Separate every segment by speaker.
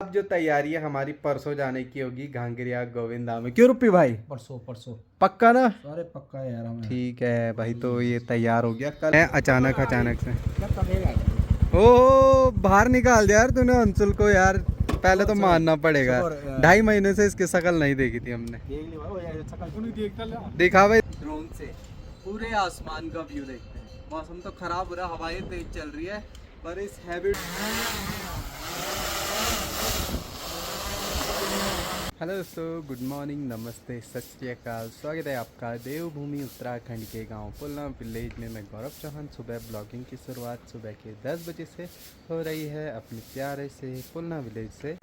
Speaker 1: अब जो तैयारी है हमारी परसों जाने की होगी घांगरिया गोविंद धाम में। क्यों रुपी भाई?
Speaker 2: परसों परसों
Speaker 1: पक्का ना?
Speaker 2: अरे पक्का है यार हमें।
Speaker 1: ठीक है भाई, तो ये तैयार हो गया। कल अचानक से
Speaker 2: क्या करेगा?
Speaker 1: ओ बाहर निकाल दिया यार तूने अंशुल को यार। पहले तो मानना पड़ेगा, 2.5 महीने से इसकी शक्ल नहीं देखी थी हमने।
Speaker 2: देख ली भाई, वो यार शकल को नहीं देखता ले।
Speaker 1: देखा भाई, ड्रोन से पूरे आसमान का व्यू देखते हैं। मौसम तो खराब हो रहा है, हवाएं तेज चल रही है, पर इस हैबिट। हेलो दोस्तों, गुड मॉर्निंग, नमस्ते, सत श्री अकाल। स्वागत है आपका देवभूमि उत्तराखंड के गांव पुलना विलेज में। मैं गौरव चौहान। सुबह ब्लॉगिंग की शुरुआत सुबह के 10 बजे से हो रही है अपने प्यारे से पुलना विलेज से।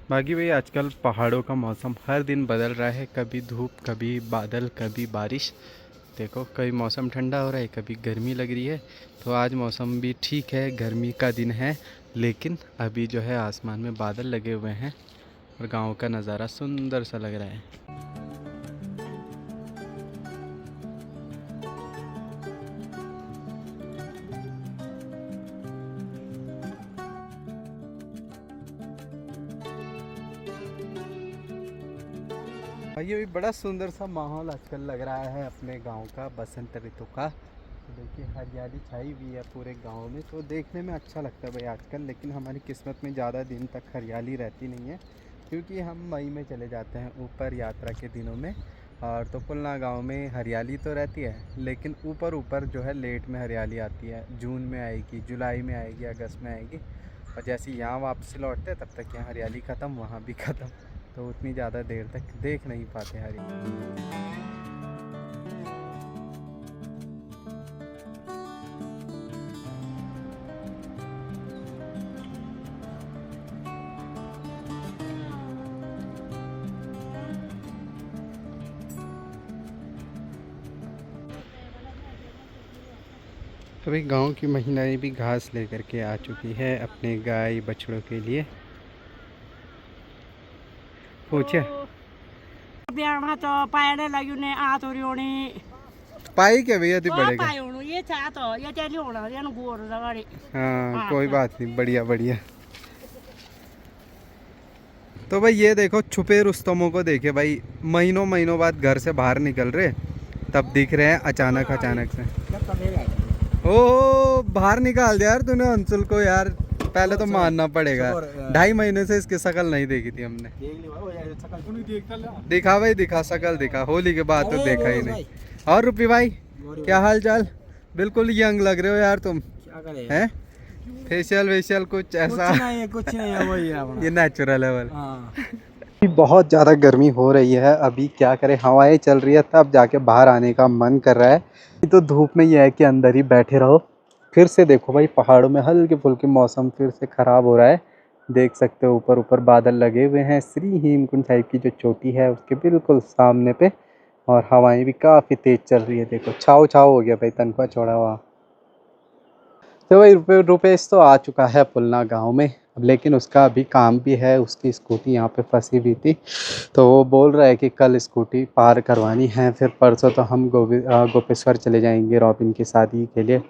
Speaker 1: बाकी भाई आजकल पहाड़ों का मौसम हर दिन बदल रहा है, कभी धूप, कभी बादल, कभी बारिश। देखो कभी मौसम ठंडा हो रहा है, कभी गर्मी लग रही है। तो आज मौसम भी ठीक है, गर्मी का दिन है, लेकिन अभी जो है आसमान में बादल लगे हुए हैं और गांव का नज़ारा सुंदर सा लग रहा है। भाई ये भी बड़ा सुंदर सा माहौल आजकल लग रहा है अपने गांव का, बसंत ऋतु का। तो देखिए हरियाली छाई हुई है पूरे गांव में, तो देखने में अच्छा लगता है भाई आजकल। लेकिन हमारी किस्मत में ज़्यादा दिन तक हरियाली रहती नहीं है, क्योंकि हम मई में चले जाते हैं ऊपर यात्रा के दिनों में। और तो पुलना गाँव में हरियाली तो रहती है, लेकिन ऊपर ऊपर जो है लेट में हरियाली आती है। जून में आएगी, जुलाई में आएगी, अगस्त में आएगी। और जैसे यहाँ वापस लौटते हैं तब तक यहाँ हरियाली ख़त्म, वहाँ भी ख़त्म। तो उतनी ज़्यादा देर तक देख नहीं पाते हरियाली। तो भाई गांव की महिलाएं भी घास लेकर के आ चुकी है अपने गाय बछड़ों के लिए। पूछे
Speaker 3: ब्याह तो पायने लगी ने आ तो रियोनी
Speaker 1: पाई क्या भैया दी पड़ेगा।
Speaker 3: पाई होनो ये चाह तो ये चली होना ये गोर लगाड़ी।
Speaker 1: हाँ कोई बात नहीं, बढ़िया बढ़िया। तो भाई ये देखो छुपे रुस्तमों को देखे भाई, महीनों महीनों बाद घर से बाहर निकल रहे, तब दिख रहे हैं अचानक से।
Speaker 2: क्या करेगा?
Speaker 1: ओ बाहर निकाल दिया यार तूने अंशुल को यार। पहले तो मानना पड़ेगा, 2.5 महीने से इसकी शक्ल नहीं देखी थी हमने।
Speaker 2: देख ली भाई, वो यार शकल को नहीं देखता ले।
Speaker 1: दिखा भाई, दिखा शक्ल दिखा। होली के बाद तो देखा ही नहीं। और रुपी भाई क्या हाल चाल? बिल्कुल यंग लग रहे हो यार तुम।
Speaker 2: क्या करे
Speaker 1: हैं? फेशियल वेशियल कुछ ऐसा?
Speaker 2: कुछ नहीं है, वही है
Speaker 1: ये नेचुरल है।
Speaker 2: हाँ।
Speaker 1: बहुत ज़्यादा गर्मी हो रही है अभी, क्या करें, हवाएं चल रही है, तब जाके बाहर आने का मन कर रहा है। तो धूप में ये है कि अंदर ही बैठे रहो। फिर से देखो भाई पहाड़ों में हल्के फुल्के मौसम फिर से ख़राब हो रहा है। देख सकते हो ऊपर ऊपर बादल लगे हुए हैं श्री हेमकुंड साहिब की जो चोटी है उसके बिल्कुल सामने पे। और हवाएं भी काफ़ी तेज़ चल रही है। देखो छाव छाव हो गया भाई, तनख्वाह छोड़ा हुआ। तो भाई रुपेश तो आ चुका है पुलना गांव में, अब लेकिन उसका अभी काम भी है। उसकी स्कूटी यहाँ पे फंसी हुई थी, तो वो बोल रहा है कि कल स्कूटी पार करवानी है, फिर परसों तो हम गोपेश्वर चले जाएंगे रॉबिन की शादी के लिए।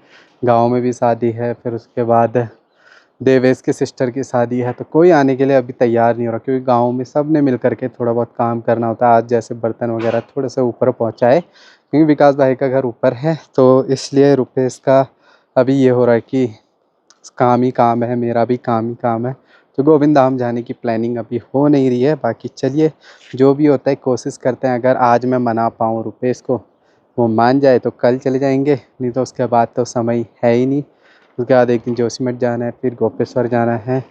Speaker 1: गांव में भी शादी है, फिर उसके बाद देवेश के सिस्टर की शादी है। तो कोई आने के लिए अभी तैयार नहीं हो रहा, क्योंकि गाँव में सब ने मिल करके थोड़ा बहुत काम करना होता है। आज जैसे बर्तन वगैरह थोड़े से ऊपर पहुँचाए, क्योंकि विकास भाई का घर ऊपर है, तो इसलिए रुपेश का अभी ये हो रहा है कि काम ही काम है, मेरा भी काम ही काम है। तो गोविंद धाम जाने की प्लानिंग अभी हो नहीं रही है। बाकी चलिए जो भी होता है कोशिश करते हैं। अगर आज मैं मना पाऊँ रुपेश को, वो मान जाए तो कल चले जाएंगे, नहीं तो उसके बाद तो समय है ही नहीं। उसके बाद एक दिन जोशीमठ जाना है, फिर गोपेश्वर जाना है,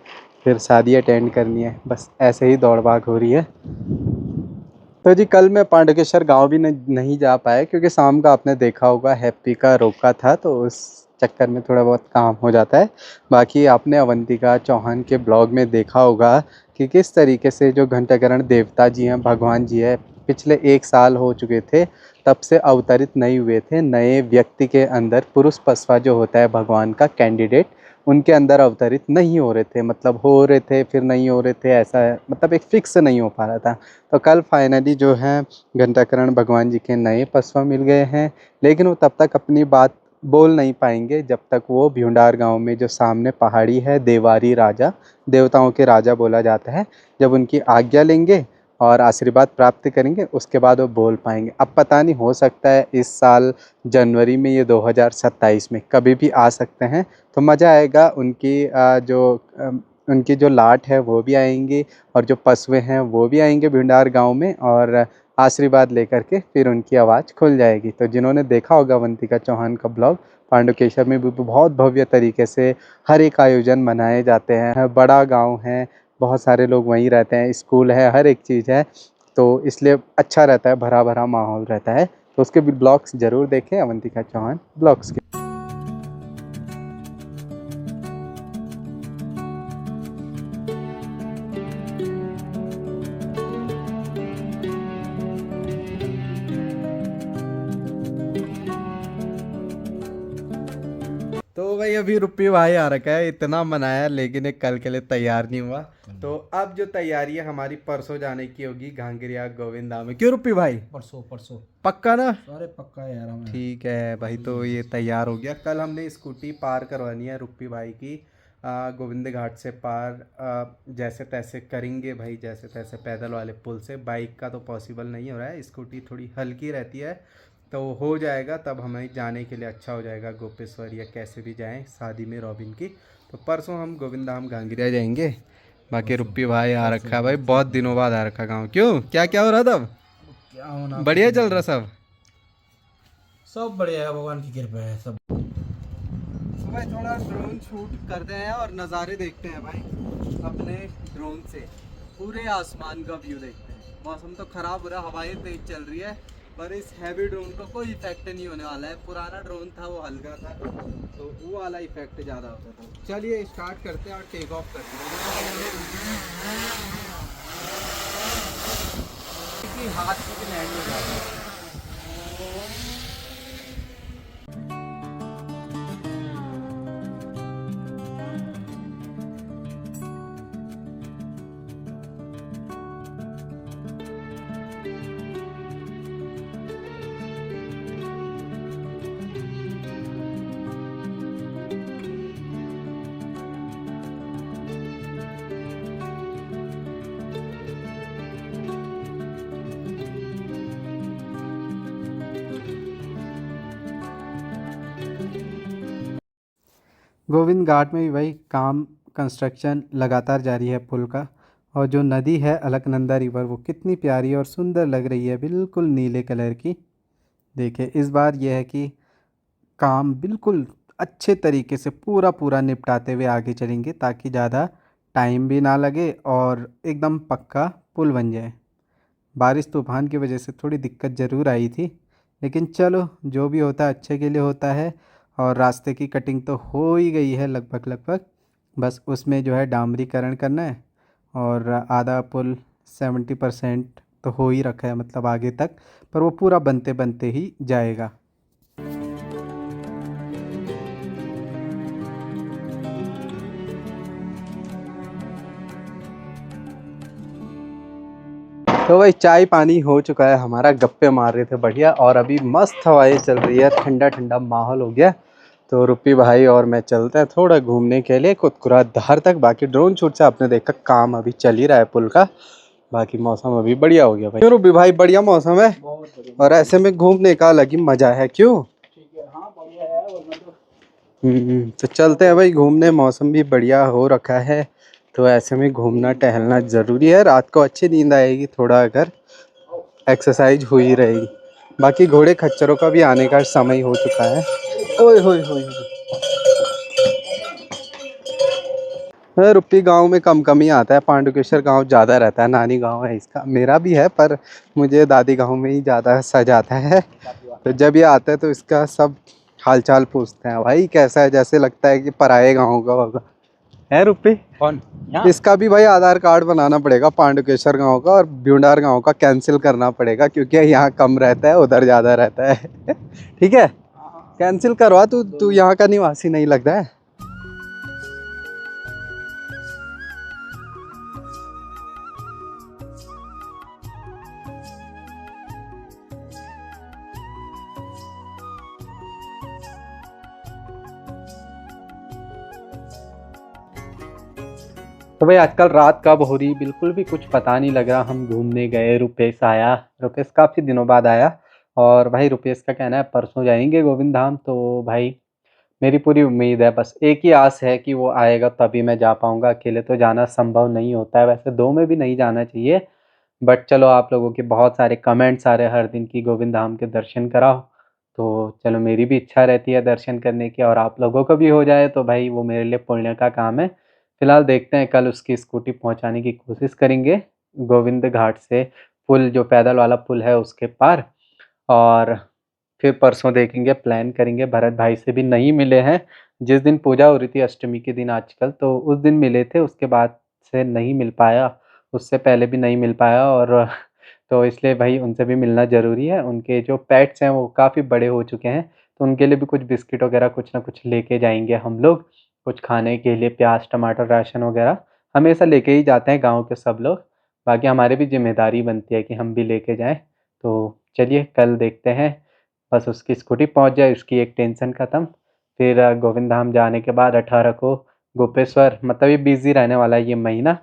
Speaker 1: फिर शादी अटेंड करनी है। बस ऐसे ही दौड़ भाग हो रही है। तो जी कल मैं पांडुकेश्वर गांव भी नहीं जा पाया, क्योंकि शाम का आपने देखा होगा हैप्पी का रोका था, तो उस चक्कर में थोड़ा बहुत काम हो जाता है। बाकी आपने अवंतिका चौहान के ब्लॉग में देखा होगा कि किस तरीके से जो घंटाकरण देवता जी हैं, भगवान जी हैं, पिछले 1 साल हो चुके थे तब से अवतरित नहीं हुए थे। नए व्यक्ति के अंदर पुरुष पसवा जो होता है भगवान का कैंडिडेट, उनके अंदर अवतरित नहीं हो रहे थे, मतलब हो रहे थे फिर नहीं हो रहे थे, ऐसा है, मतलब एक फिक्स नहीं हो पा रहा था। तो कल फाइनली जो है घंटाकरण भगवान जी के नए पशुआ मिल गए हैं, लेकिन वो तब तक अपनी बात बोल नहीं पाएंगे जब तक वो भ्यूंडार गांव में जो सामने पहाड़ी है, देवारी राजा, देवताओं के राजा बोला जाता है, जब उनकी आज्ञा लेंगे और आशीर्वाद प्राप्त करेंगे उसके बाद वो बोल पाएंगे। अब पता नहीं, हो सकता है इस साल जनवरी में, ये 2027 में कभी भी आ सकते हैं। तो मज़ा आएगा, उनकी जो लाट है वो भी आएंगी और जो पशुए हैं वो भी आएंगे भींडार गांव में, और आशीर्वाद लेकर के फिर उनकी आवाज़ खुल जाएगी। तो जिन्होंने देखा होगा अवंतिका चौहान का ब्लॉग, पांडुकेश्वर में भी बहुत भव्य तरीके से हर एक आयोजन मनाए जाते हैं। बड़ा गांव है, बहुत सारे लोग वहीं रहते हैं, स्कूल है, हर एक चीज़ है, तो इसलिए अच्छा रहता है, भरा भरा माहौल रहता है। तो उसके भी ब्लॉग्स ज़रूर देखें, अवंतिका चौहान ब्लॉग्स के। तो भाई अभी रुपी भाई आ रखा है, इतना मनाया लेकिन एक कल के लिए तैयार नहीं हुआ। तो अब जो तैयारी है हमारी परसों जाने की होगी घांगरिया गोविंदा में। क्यों रुपी भाई?
Speaker 2: परसों
Speaker 1: पक्का ना?
Speaker 2: अरे पक्का है यार हमें।
Speaker 1: ठीक है भाई, तो ये तैयार हो गया। कल हमने स्कूटी पार करवानी है रुपी भाई की, गोविंद घाट से पार जैसे तैसे करेंगे भाई, जैसे तैसे पैदल वाले पुल से। बाइक का तो पॉसिबल नहीं हो रहा है, स्कूटी थोड़ी हल्की रहती है, तो हो जाएगा तब हमें जाने के लिए अच्छा हो जाएगा, गोपेश्वर या कैसे भी जाएं शादी में रॉबिन की। तो परसों हम गोविंद धाम घांगरिया जाएंगे। बाकी रुपी भाई आ रखा है भाई, बहुत दिनों बाद आ रखा गाँव। क्यों, क्या क्या हो रहा था?
Speaker 2: क्या होना,
Speaker 1: बढ़िया चल रहा सब?
Speaker 2: सब बढ़िया है, भगवान की कृपा है सब।
Speaker 1: भाई थोड़ा ड्रोन शूट करते हैं और नज़ारे देखते हैं भाई, अपने ड्रोन से पूरे आसमान का व्यू देखते हैं। मौसम तो ख़राब हो रहा है, हवाएं तेज चल रही है, पर इस हैवी ड्रोन को कोई इफेक्ट नहीं होने वाला है। पुराना ड्रोन था वो हल्का था, तो वो वाला इफेक्ट ज़्यादा होता था। चलिए स्टार्ट करते हैं और टेक ऑफ करते हैं। हाथ से लैंड हो जाता है। गोविंद घाट में भी भाई काम कंस्ट्रक्शन लगातार जारी है पुल का। और जो नदी है अलकनंदा रिवर, वो कितनी प्यारी और सुंदर लग रही है, बिल्कुल नीले कलर की। देखिए इस बार यह है कि काम बिल्कुल अच्छे तरीके से पूरा निपटाते हुए आगे चलेंगे, ताकि ज़्यादा टाइम भी ना लगे और एकदम पक्का पुल बन जाए। बारिश तूफान की वजह से थोड़ी दिक्कत ज़रूर आई थी, लेकिन चलो जो भी होता है अच्छे के लिए होता है। और रास्ते की कटिंग तो हो ही गई है लगभग, बस उसमें जो है डामरीकरण करना है, और आधा पुल 70% तो हो ही रखा है, मतलब आगे तक, पर वो पूरा बनते बनते ही जाएगा। तो भाई चाय पानी हो चुका है हमारा, गप्पे मार रहे थे बढ़िया, और अभी मस्त हवाएं चल रही है, ठंडा ठंडा माहौल हो गया। तो रुपी भाई और मैं चलते हैं थोड़ा घूमने के लिए कुतकुरा धार तक। बाकी ड्रोन शूट से आपने देखा काम अभी चल ही रहा है पुल का। बाकी मौसम अभी बढ़िया हो गया भाई। क्यों रुपी भाई, बढ़िया मौसम है और ऐसे में घूमने का अलग ही मजा है। क्यों? तो चलते हैं भाई घूमने, मौसम भी बढ़िया हो रखा है, तो ऐसे में घूमना टहलना ज़रूरी है। रात को अच्छी नींद आएगी थोड़ा, अगर एक्सरसाइज हुई रहेगी। बाकी घोड़े खच्चरों का भी आने का समय हो चुका है। ओए होए होए, रुपी गांव में कम ही आता है, पांडुकेश्वर गांव ज़्यादा रहता है, नानी गांव है इसका, मेरा भी है, पर मुझे दादी गांव में ही ज़्यादा सज आता है। तो जब ये आता है तो इसका सब हालचाल पूछते हैं, भाई कैसा है, जैसे लगता है कि पराए गाँव का होगा। है रुपी?
Speaker 2: कौन?
Speaker 1: इसका भी भाई आधार कार्ड बनाना पड़ेगा पांडुकेश्वर गांव का, और भ्यूंडार गांव का कैंसिल करना पड़ेगा, क्योंकि यहाँ कम रहता है, उधर ज़्यादा रहता है। ठीक है, कैंसिल करवा, तू यहाँ का निवासी नहीं लगता है। तो भाई आजकल रात कब हो रही बिल्कुल भी कुछ पता नहीं लग रहा। हम घूमने गए, रुपेश आया, रुपेश काफ़ी दिनों बाद आया। और भाई रुपेश का कहना है परसों जाएंगे गोविंद धाम। तो भाई मेरी पूरी उम्मीद है, बस एक ही आस है कि वो आएगा तभी मैं जा पाऊँगा। अकेले तो जाना संभव नहीं होता है, वैसे 2 में भी नहीं जाना चाहिए। बट चलो, आप लोगों के बहुत सारे कमेंट्स आ रहे हैं हर दिन कि गोविंद धाम के दर्शन कराओ। तो चलो, मेरी भी इच्छा रहती है दर्शन करने की, और आप लोगों को भी हो जाए तो भाई वो मेरे लिए पुण्य का काम है। फिलहाल देखते हैं, कल उसकी स्कूटी पहुंचाने की कोशिश करेंगे गोविंद घाट से, पुल जो पैदल वाला पुल है उसके पार। और फिर परसों देखेंगे, प्लान करेंगे। भरत भाई से भी नहीं मिले हैं। जिस दिन पूजा हो रही थी अष्टमी के दिन आजकल, तो उस दिन मिले थे, उसके बाद से नहीं मिल पाया। उससे पहले भी नहीं मिल पाया। और तो इसलिए भाई उनसे भी मिलना ज़रूरी है। उनके जो पेट्स हैं वो काफ़ी बड़े हो चुके हैं, तो उनके लिए भी कुछ बिस्किट वगैरह कुछ ना कुछ लेके जाएंगे हम लोग। कुछ खाने के लिए प्याज टमाटर राशन वगैरह हमेशा लेके ही जाते हैं गाँव के सब लोग। बाकी हमारी भी जिम्मेदारी बनती है कि हम भी लेके जाएं। तो चलिए कल देखते हैं, बस उसकी स्कूटी पहुंच जाए, उसकी एक टेंशन ख़त्म। फिर गोविंद धाम जाने के बाद 18 को गोपेश्वर, मतलब ये बिज़ी रहने वाला है ये महीना।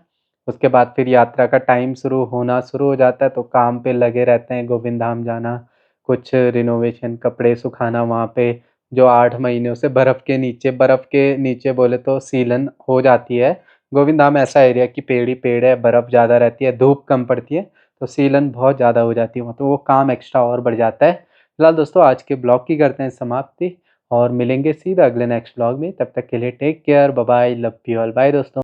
Speaker 1: उसके बाद फिर यात्रा का टाइम शुरू हो जाता है, तो काम पे लगे रहते हैं। गोविंद धाम जाना, कुछ रिनोवेशन, कपड़े सुखाना वहाँ पे, जो 8 महीनों से बर्फ़ के नीचे बोले तो सीलन हो जाती है। गोविंद धाम ऐसा एरिया कि पेड़ ही पेड़ है, बर्फ़ ज़्यादा रहती है, धूप कम पड़ती है, तो सीलन बहुत ज़्यादा हो जाती है वहाँ, तो वो काम एक्स्ट्रा और बढ़ जाता है। फिलहाल दोस्तों, आज के ब्लॉग की करते हैं समाप्ति, और मिलेंगे सीधा अगले नेक्स्ट ब्लॉग में। तब तक के लिए take care, bye bye, love you all, bye दोस्तों।